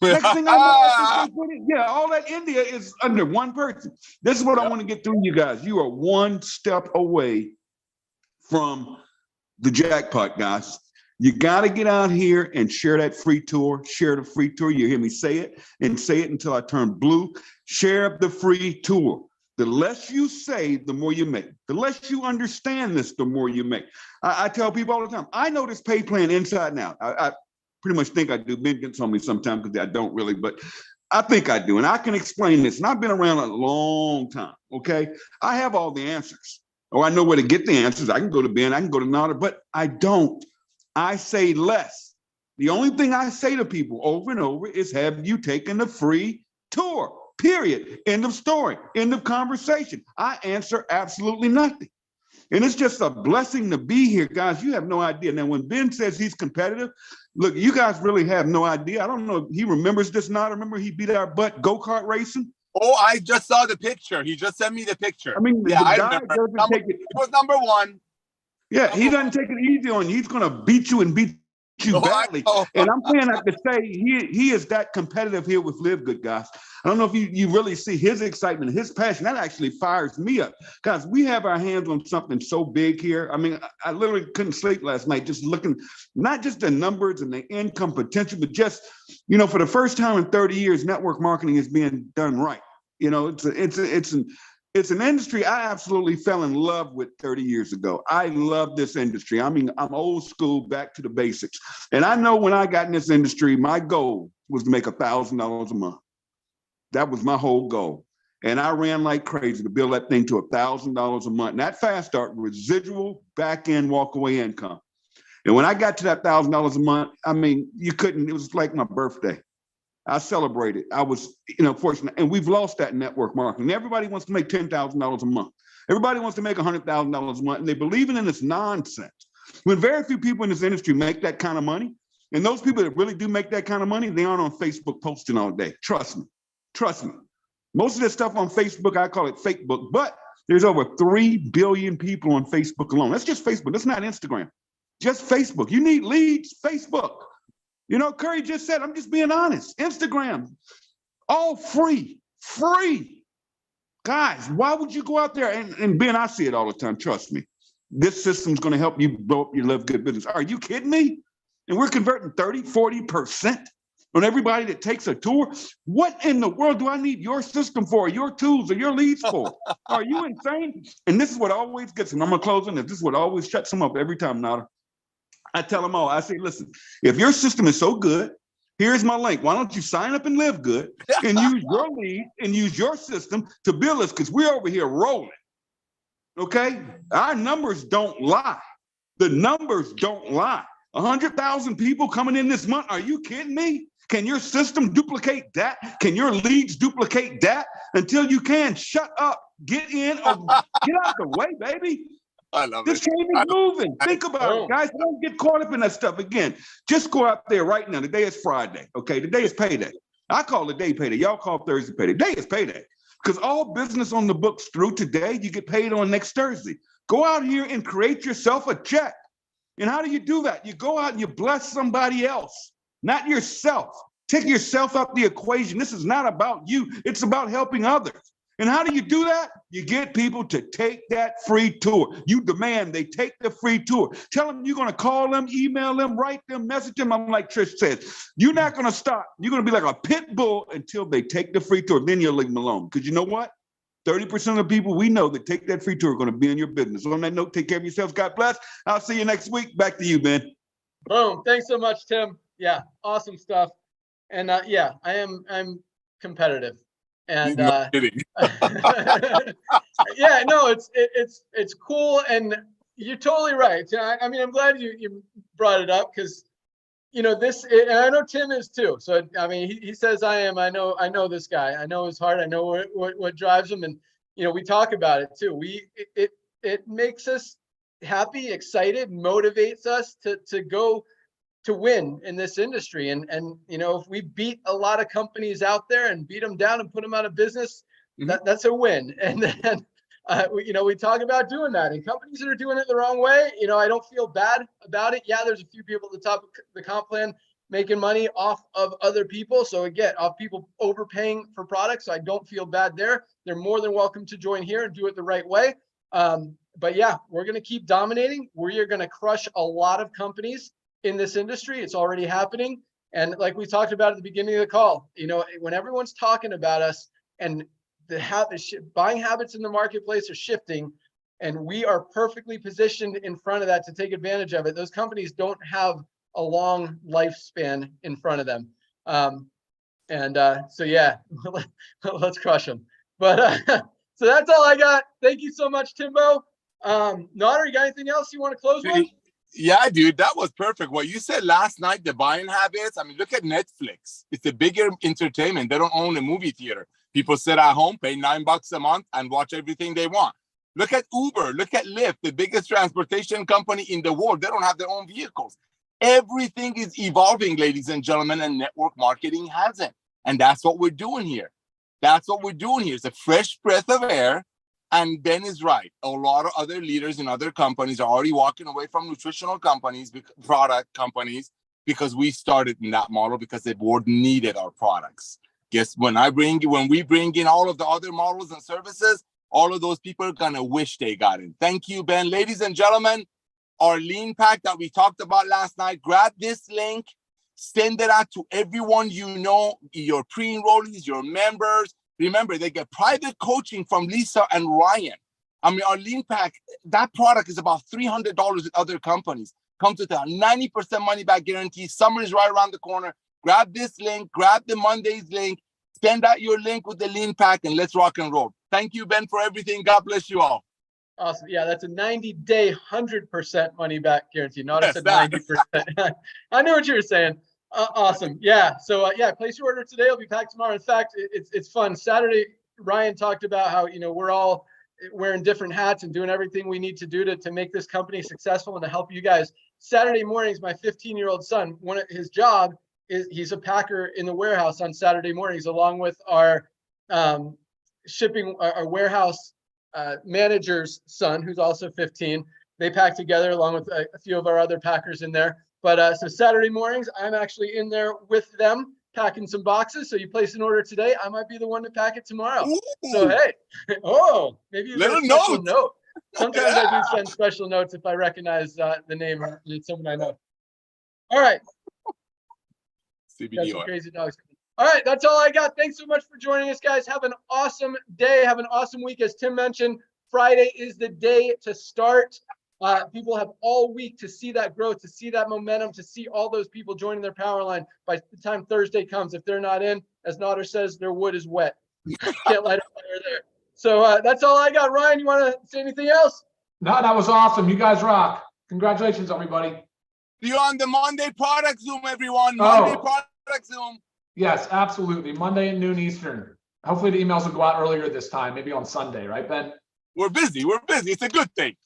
Next thing I know, all that India is under one person. This is what I want to get through, you guys. You are one step away from the jackpot, guys. You got to get out here and share that free tour. Share the free tour. You hear me say it, and say it until I turn blue. Share the free tour. The less you save, the more you make. The less you understand this, the more you make. I tell people all the time, I know this pay plan inside and out. I pretty much think I do. Ben gets on me sometimes because I don't really, but I think I do. And I can explain this. And I've been around a long time, okay? I have all the answers. I know where to get the answers. I can go to Ben, I can go to Nada, but I don't. I say less. The only thing I say to people over and over is, have you taken the free tour? Period. End of story. End of conversation. I answer absolutely nothing. And it's just a blessing to be here, guys. You have no idea. Now, when Ben says he's competitive, look, you guys really have no idea. I don't know if he remembers this or not. I remember he beat our butt go-kart racing. Oh, I just saw the picture. He just sent me the picture. I mean, I remember. It was number 1. Yeah, he doesn't take it easy on you. He's going to beat you and beat you badly. And I'm saying that to say he is that competitive here with LiveGood, guys. I don't know if you really see his excitement, his passion. That actually fires me up. Guys, we have our hands on something so big here. I mean, I literally couldn't sleep last night just looking, not just the numbers and the income potential, but just, for the first time in 30 years, network marketing is being done right. It's an industry I absolutely fell in love with 30 years ago. I love this industry. I mean, I'm old school, back to the basics. And I know when I got in this industry, my goal was to make $1,000 a month. That was my whole goal. And I ran like crazy to build that thing to $1,000 a month. And that fast start, residual, back end, walk away income. And when I got to that $1,000 a month, I mean, it was like my birthday. I celebrated. I was, fortunate. And we've lost that in network marketing. Everybody wants to make $10,000 a month. Everybody wants to make $100,000 a month. And they're believing in this nonsense. When very few people in this industry make that kind of money, and those people that really do make that kind of money, they aren't on Facebook posting all day. Trust me. Most of this stuff on Facebook, I call it fake book, but there's over 3 billion people on Facebook alone. That's just Facebook. That's not Instagram. Just Facebook. You need leads, Facebook. Curry just said, I'm just being honest. Instagram, all free. Guys, why would you go out there? And Ben, I see it all the time. Trust me. This system's going to help you blow up your LiveGood business. Are you kidding me? And we're converting 30, 40% on everybody that takes a tour. What in the world do I need your system for, your tools, or your leads for? Are you insane? And this is what always gets them. I'm going to close on this. This is what always shuts them up every time, Nada. I tell them all, I say, listen, if your system is so good, here's my link. Why don't you sign up and LiveGood and use your lead and use your system to build us, because we're over here rolling. Okay? Our numbers don't lie. The numbers don't lie. 100,000 people coming in this month. Are you kidding me? Can your system duplicate that? Can your leads duplicate that? Until you can, shut up, get in, or get out the way, baby. I love this game is moving. Think about it, guys. Don't get caught up in that stuff again. Just go out there right now. Today is Friday, okay? Today is payday. I call the day payday. Y'all call Thursday payday. Today is payday. Because all business on the books through today, you get paid on next Thursday. Go out here and create yourself a check. And how do you do that? You go out and you bless somebody else, not yourself. Take yourself out the equation. This is not about you. It's about helping others. And how do you do that? You get people to take that free tour. You demand they take the free tour. Tell them you're going to call them, email them, write them, message them. I'm like Trish says, you're not going to stop. You're going to be like a pit bull until they take the free tour. Then you'll leave them alone. Because you know what? 30% of the people we know that take that free tour are going to be in your business. So on that note, take care of yourselves. God bless. I'll see you next week. Back to you, Ben. Boom. Thanks so much, Tim. Yeah, awesome stuff. And yeah, I'm competitive. And No kidding. yeah, no, it's cool, and you're totally right. I mean, I'm glad you brought it up, because this, and I know Tim is too. So I mean, he says I know this guy. I know his heart. I know what drives him, and we talk about it too. It makes us happy, excited, motivates us to go to win in this industry. And if we beat a lot of companies out there and beat them down and put them out of business, that's a win. And then we talk about doing that, and companies that are doing it the wrong way, I don't feel bad about it. Yeah, there's a few people at the top of the comp plan making money off of other people. So again, off people overpaying for products. So I don't feel bad there. They're more than welcome to join here and do it the right way. But yeah, we're going to keep dominating. We are going to crush a lot of companies in this industry. It's already happening. And like we talked about at the beginning of the call, when everyone's talking about us and the buying habits in the marketplace are shifting, and we are perfectly positioned in front of that to take advantage of it. Those companies don't have a long lifespan in front of them. So yeah, let's crush them. But so that's all I got. Thank you so much, Timbo. Nader, you got anything else you want to close with? Yeah, dude, that was perfect. What you said last night, the buying habits. I mean, look at Netflix. It's a bigger entertainment. They don't own a movie theater. People sit at home, pay $9 a month, and watch everything they want. Look at Uber. Look at Lyft, the biggest transportation company in the world. They don't have their own vehicles. Everything is evolving, ladies and gentlemen, and network marketing hasn't. And that's what we're doing here. That's what we're doing here. It's a fresh breath of air. And Ben is right. A lot of other leaders in other companies are already walking away from nutritional companies, product companies, because we started in that model because the board needed our products. Guess when we bring in all of the other models and services, all of those people are gonna wish they got in. Thank you, Ben. Ladies and gentlemen, our lean pack that we talked about last night, grab this link, send it out to everyone your pre-enrollees, your members. Remember, they get private coaching from Lisa and Ryan. I mean, our lean pack, that product is about $300 at other companies. Comes with a 90% money back guarantee. Summer is right around the corner. Grab this link, grab the Monday's link, send out your link with the lean pack, and let's rock and roll. Thank you, Ben, for everything. God bless you all. Awesome. Yeah, that's a 90-day, 100% money back guarantee. Not yes, I said 90%. I knew what you were saying. Awesome. Yeah. So yeah, place your order today. It'll be packed tomorrow. In fact, it's fun. Saturday, Ryan talked about how we're all wearing different hats and doing everything we need to do to make this company successful and to help you guys. Saturday mornings, my 15-year-old son, one of his job is he's a packer in the warehouse on Saturday mornings, along with our shipping, our warehouse manager's son, who's also 15. They pack together along with a few of our other packers in there. But so Saturday mornings, I'm actually in there with them packing some boxes. So you place an order today, I might be the one to pack it tomorrow. Ooh. So hey, maybe you get a special note. Sometimes I do send special notes if I recognize the name of someone I know. All right. CBD crazy dogs. All right, that's all I got. Thanks so much for joining us, guys. Have an awesome day. Have an awesome week. As Tim mentioned, Friday is the day to start. People have all week to see that growth, to see that momentum, to see all those people joining their power line. By the time Thursday comes, if they're not in, as Nader says, their wood is wet. Can't light a fire there. So that's all I got. Ryan, you want to say anything else? No, that was awesome. You guys rock. Congratulations, everybody. See you on the Monday product Zoom, everyone. Monday product Zoom. Yes, absolutely. Monday at noon Eastern. Hopefully the emails will go out earlier this time, maybe on Sunday, right, Ben? We're busy. It's a good thing.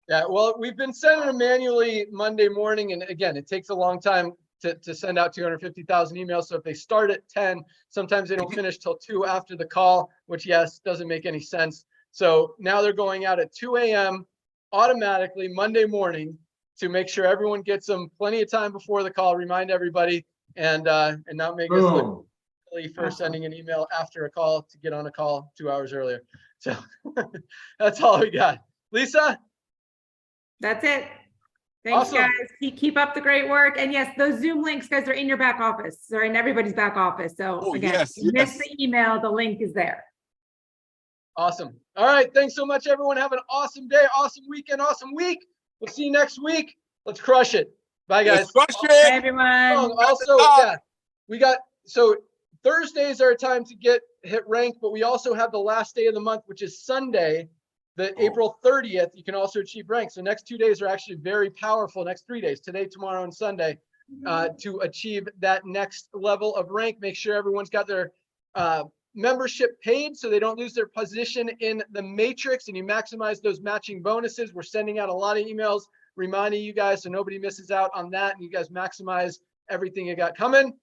Yeah, well, we've been sending them manually Monday morning. And again, it takes a long time to send out 250,000 emails. So if they start at 10, sometimes they don't finish till 2 after the call, which, yes, doesn't make any sense. So now they're going out at 2 a.m. automatically Monday morning to make sure everyone gets them plenty of time before the call, remind everybody, and not make us look penalty for Awesome. sending an email after a call to get on a call 2 hours earlier. So that's all we got. Lisa? That's it. Thanks, Awesome. guys. Keep up the great work. And yes, those Zoom links, guys, are in your back office. They're in everybody's back office. So Oh, again, yes, if you yes. missed the email, the link is there. Awesome. All right. Thanks so much, everyone. Have an awesome day, awesome weekend, awesome week. We'll see you next week. Let's crush it. Bye, guys. Let's crush Bye, it. everyone. Also, yeah, we got, so Thursdays are a time to hit rank, but we also have the last day of the month, which is Sunday, April 30th. You can also achieve rank. So next 2 days are actually very powerful. Next 3 days, today, tomorrow, and Sunday, to achieve that next level of rank. Make sure everyone's got their membership paid so they don't lose their position in the matrix, and you maximize those matching bonuses. We're sending out a lot of emails reminding you guys so nobody misses out on that, and you guys maximize everything you got coming.